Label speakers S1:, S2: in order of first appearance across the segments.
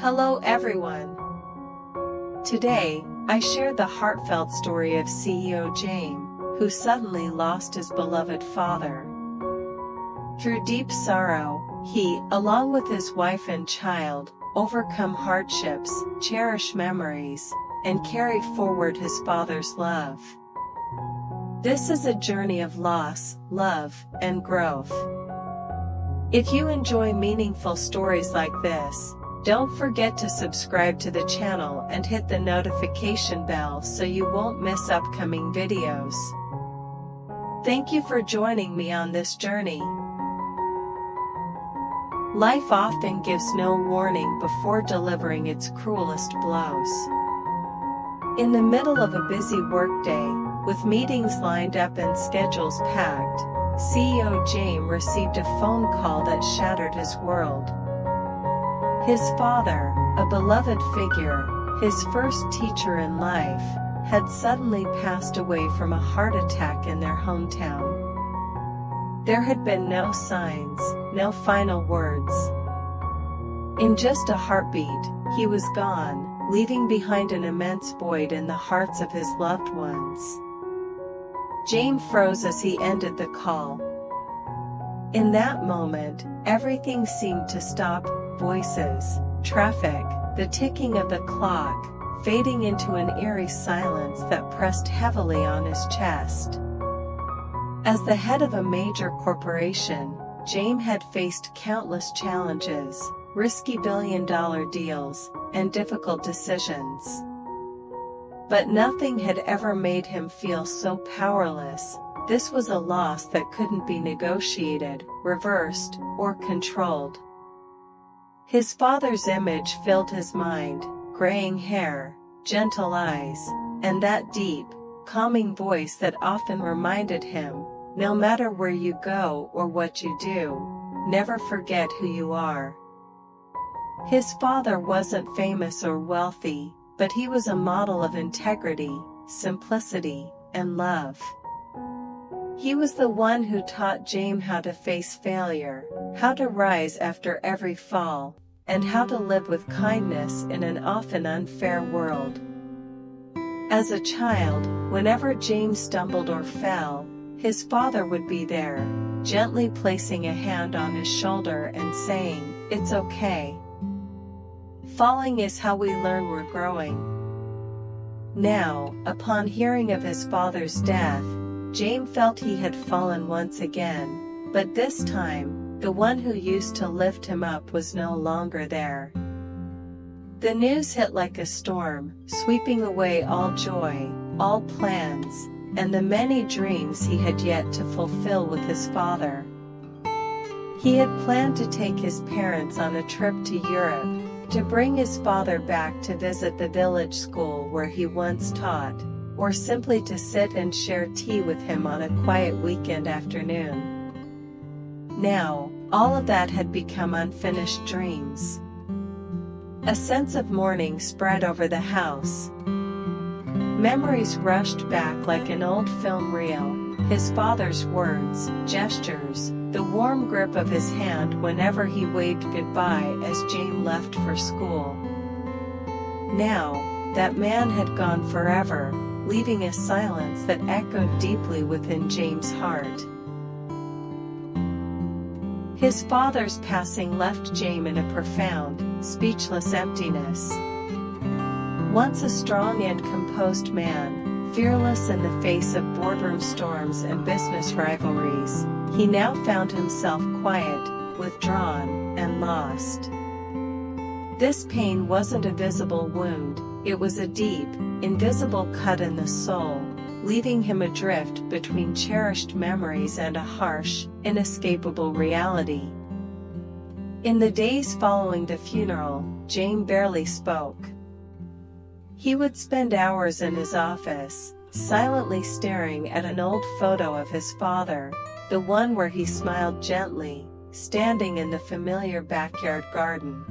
S1: Hello everyone. Today, I share the heartfelt story of CEO Jame, who suddenly lost his beloved father. Through deep sorrow, he, along with his wife and child, overcome hardships, cherish memories, and carry forward his father's love. This is a journey of loss, love, and growth. If you enjoy meaningful stories like this, don't forget to subscribe to the channel and hit the notification bell so you won't miss upcoming videos. Thank you for joining me on this journey. Life often gives no warning before delivering its cruelest blows. In the middle of a busy workday, with meetings lined up and schedules packed, CEO Jame received a phone call that shattered his world. His father, a beloved figure, his first teacher in life, had suddenly passed away from a heart attack in their hometown. There had been no signs, no final words. In just a heartbeat, he was gone, leaving behind an immense void in the hearts of his loved ones. Jame froze as he ended the call. In that moment, everything seemed to stop. Voices, traffic, the ticking of the clock, fading into an eerie silence that pressed heavily on his chest. As the head of a major corporation, Jame had faced countless challenges, risky billion-dollar deals, and difficult decisions. But nothing had ever made him feel so powerless. This was a loss that couldn't be negotiated, reversed, or controlled. His father's image filled his mind, graying hair, gentle eyes, and that deep, calming voice that often reminded him, no matter where you go or what you do, never forget who you are. His father wasn't famous or wealthy, but he was a model of integrity, simplicity, and love. He was the one who taught Jame how to face failure, how to rise after every fall, and how to live with kindness in an often unfair world. As a child, whenever Jame stumbled or fell, his father would be there, gently placing a hand on his shoulder and saying, "It's okay. Falling is how we learn we're growing." Now, upon hearing of his father's death, Jame felt he had fallen once again, but this time, the one who used to lift him up was no longer there. The news hit like a storm, sweeping away all joy, all plans, and the many dreams he had yet to fulfill with his father. He had planned to take his parents on a trip to Europe, to bring his father back to visit the village school where he once taught, or simply to sit and share tea with him on a quiet weekend afternoon. Now, all of that had become unfinished dreams. A sense of mourning spread over the house. Memories rushed back like an old film reel, his father's words, gestures, the warm grip of his hand whenever he waved goodbye as Jame left for school. Now, that man had gone forever, leaving a silence that echoed deeply within Jame's heart. His father's passing left Jame in a profound, speechless emptiness. Once a strong and composed man, fearless in the face of boardroom storms and business rivalries, he now found himself quiet, withdrawn, and lost. This pain wasn't a visible wound, it was a deep, invisible cut in the soul, leaving him adrift between cherished memories and a harsh, inescapable reality. In the days following the funeral, Jame barely spoke. He would spend hours in his office, silently staring at an old photo of his father, the one where he smiled gently, standing in the familiar backyard garden.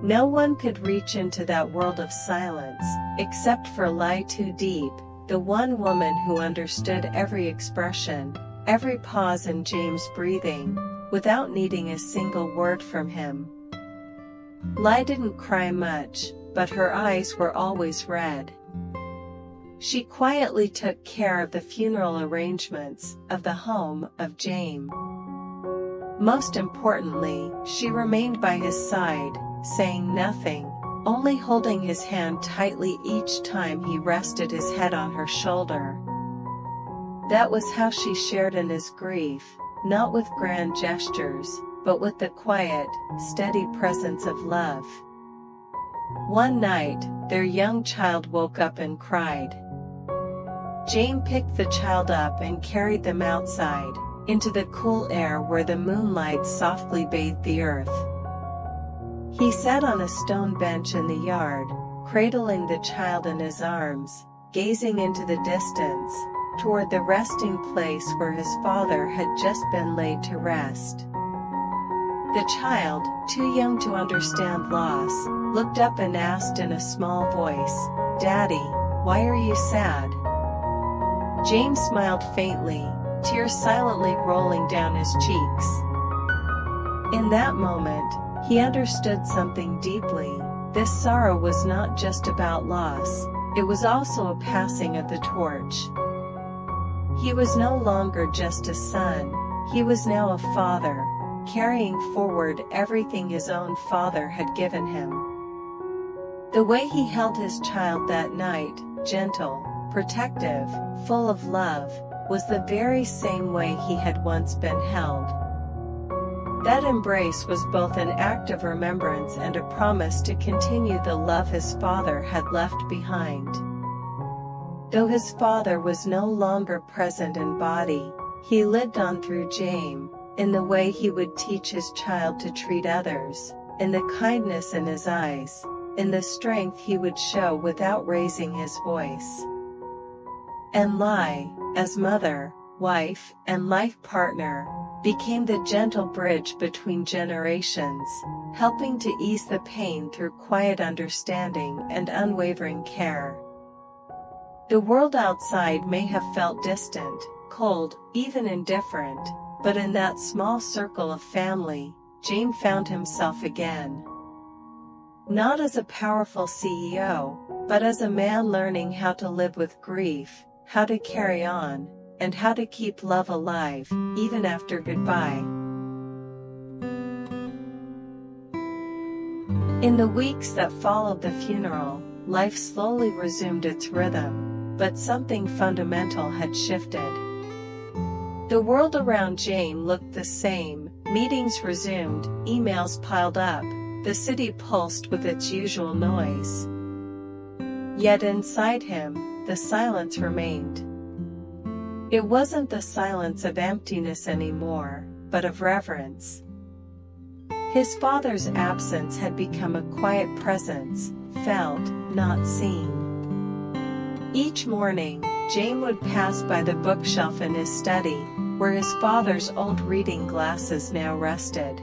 S1: No one could reach into that world of silence, except for Diep, the one woman who understood every expression, every pause in Jame's breathing, without needing a single word from him. Ly didn't cry much, but her eyes were always red. She quietly took care of the funeral arrangements of the home of Jame. Most importantly, she remained by his side, saying nothing, only holding his hand tightly each time he rested his head on her shoulder. That was how she shared in his grief, not with grand gestures, but with the quiet, steady presence of love. One night, their young child woke up and cried. Jame picked the child up and carried them outside, into the cool air where the moonlight softly bathed the earth. He sat on a stone bench in the yard, cradling the child in his arms, gazing into the distance, toward the resting place where his father had just been laid to rest. The child, too young to understand loss, looked up and asked in a small voice, "Daddy, why are you sad?" Jame smiled faintly, tears silently rolling down his cheeks. In that moment, he understood something deeply. This sorrow was not just about loss, it was also a passing of the torch. He was no longer just a son, he was now a father, carrying forward everything his own father had given him. The way he held his child that night, gentle, protective, full of love, was the very same way he had once been held. That embrace was both an act of remembrance and a promise to continue the love his father had left behind. Though his father was no longer present in body, he lived on through Jame, in the way he would teach his child to treat others, in the kindness in his eyes, in the strength he would show without raising his voice. And Ly, as mother, wife, and life partner, became the gentle bridge between generations, helping to ease the pain through quiet understanding and unwavering care. The world outside may have felt distant, cold, even indifferent, but in that small circle of family, Jame found himself again. Not as a powerful CEO, but as a man learning how to live with grief, how to carry on, and how to keep love alive, even after goodbye. In the weeks that followed the funeral, life slowly resumed its rhythm, but something fundamental had shifted. The world around Jame looked the same, meetings resumed, emails piled up, the city pulsed with its usual noise. Yet inside him, the silence remained. It wasn't the silence of emptiness anymore, but of reverence. His father's absence had become a quiet presence, felt, not seen. Each morning, Jame would pass by the bookshelf in his study, where his father's old reading glasses now rested.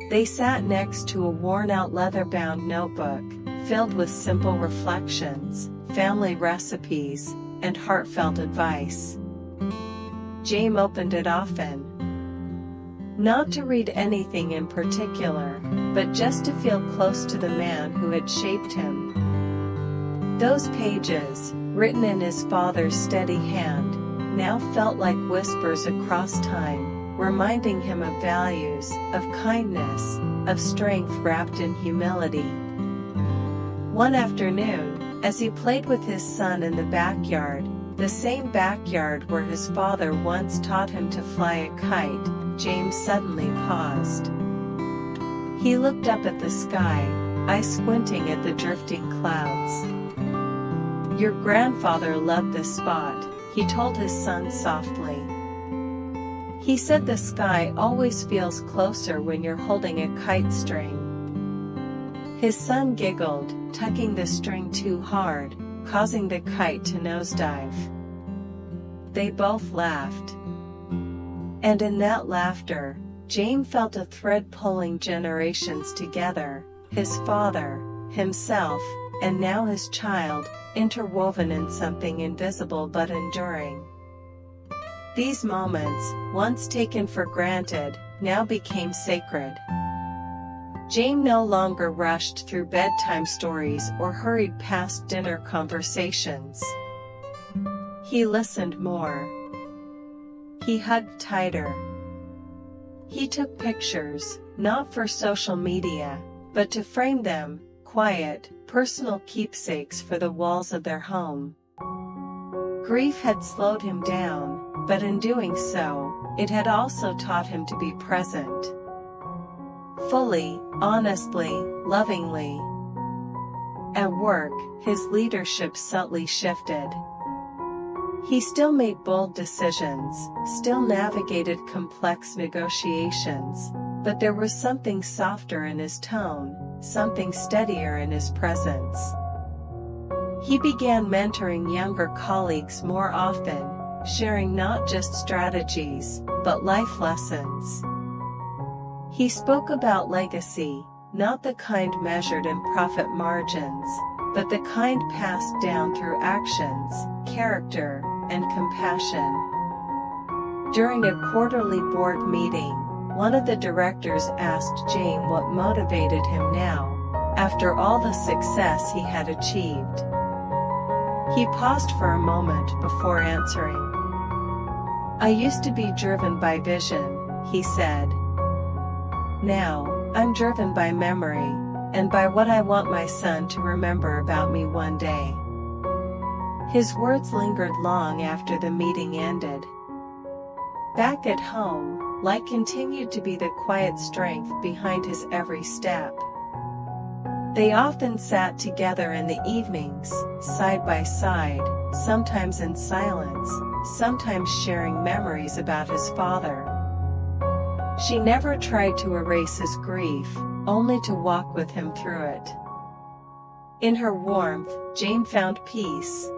S1: They sat next to a worn-out leather-bound notebook, filled with simple reflections, family recipes, and heartfelt advice. Jame opened it often. Not to read anything in particular, but just to feel close to the man who had shaped him. Those pages, written in his father's steady hand, now felt like whispers across time, reminding him of values, of kindness, of strength wrapped in humility. One afternoon, as he played with his son in the backyard, the same backyard where his father once taught him to fly a kite, Jame suddenly paused. He looked up at the sky, eyes squinting at the drifting clouds. "Your grandfather loved this spot," he told his son softly. "He said the sky always feels closer when you're holding a kite string." His son giggled, tugging the string too hard, causing the kite to nosedive. They both laughed. And in that laughter, Jame felt a thread pulling generations together, his father, himself, and now his child, interwoven in something invisible but enduring. These moments, once taken for granted, now became sacred. Jame no longer rushed through bedtime stories or hurried past dinner conversations. He listened more. He hugged tighter. He took pictures, not for social media, but to frame them, quiet, personal keepsakes for the walls of their home. Grief had slowed him down, but in doing so, it had also taught him to be present. Fully, honestly, lovingly. At work, his leadership subtly shifted. He still made bold decisions, still navigated complex negotiations, but there was something softer in his tone, something steadier in his presence. He began mentoring younger colleagues more often, sharing not just strategies, but life lessons. He spoke about legacy, not the kind measured in profit margins, but the kind passed down through actions, character, and compassion. During a quarterly board meeting, one of the directors asked Jame what motivated him now, after all the success he had achieved. He paused for a moment before answering. "I used to be driven by vision," he said. "Now, I'm driven by memory, and by what I want my son to remember about me one day." His words lingered long after the meeting ended. Back at home, light continued to be the quiet strength behind his every step. They often sat together in the evenings, side by side, sometimes in silence, sometimes sharing memories about his father. She never tried to erase his grief, only to walk with him through it. In her warmth, Jame found peace.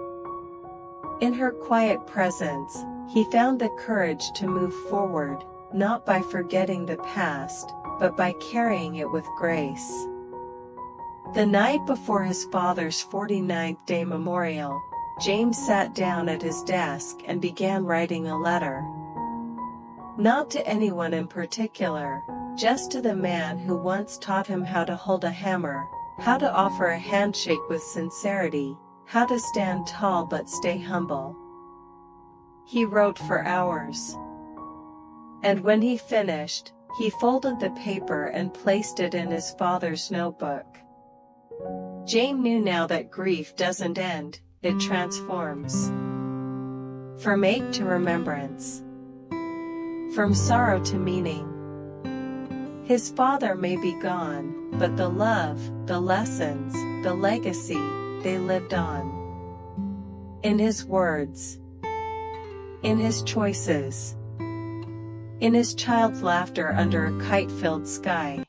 S1: In her quiet presence, he found the courage to move forward, not by forgetting the past, but by carrying it with grace. The night before his father's 49th day memorial, Jame sat down at his desk and began writing a letter. Not to anyone in particular, just to the man who once taught him how to hold a hammer, how to offer a handshake with sincerity, how to stand tall but stay humble. He wrote for hours. And when he finished, he folded the paper and placed it in his father's notebook. Jame knew now that grief doesn't end, it transforms. From ache to remembrance. From sorrow to meaning. His father may be gone, but the love, the lessons, the legacy, they lived on. In his words. In his choices. In his child's laughter under a kite-filled sky.